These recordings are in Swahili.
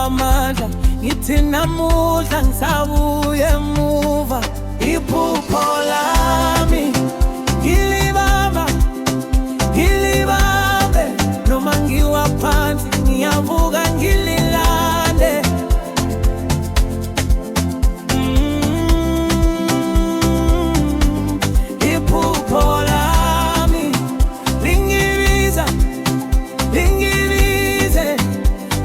amandla, ngithi namuhla ngisabuye emuva. Iphupho lami ngilibambe, noma ngiwa phansi ngiyavuka ngililande. Iphupho lami lingibize,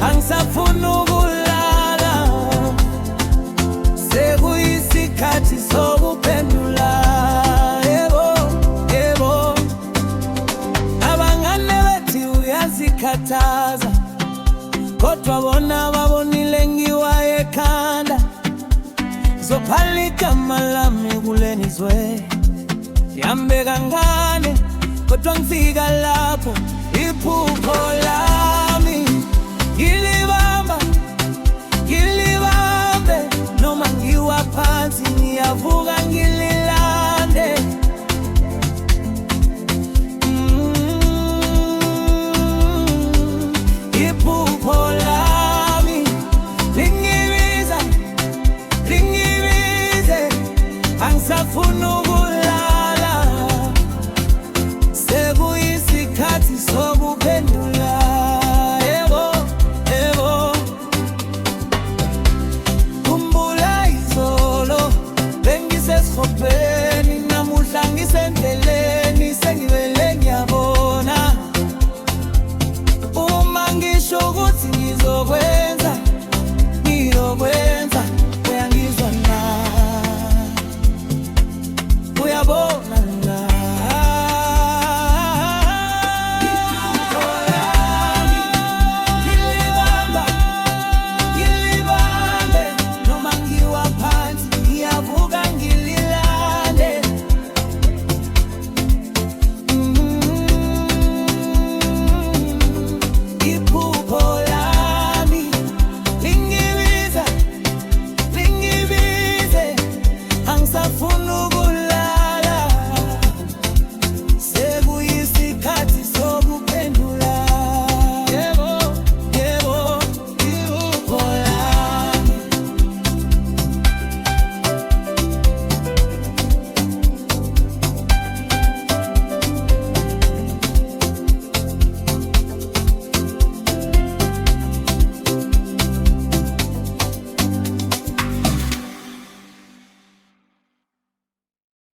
angisafuni ukulala, sekuyisikhathi sokuphendula. Yebo, abangane bethi uyazikhathaza, kodwa bona babonile ngiwa ekhanda. Zophala igama lami kuleni zwe, yambe kancane kodwa ngifika lapho. Iphupho lami ngilibambe, noma ngiwa phansi ngiyavuka ngililande.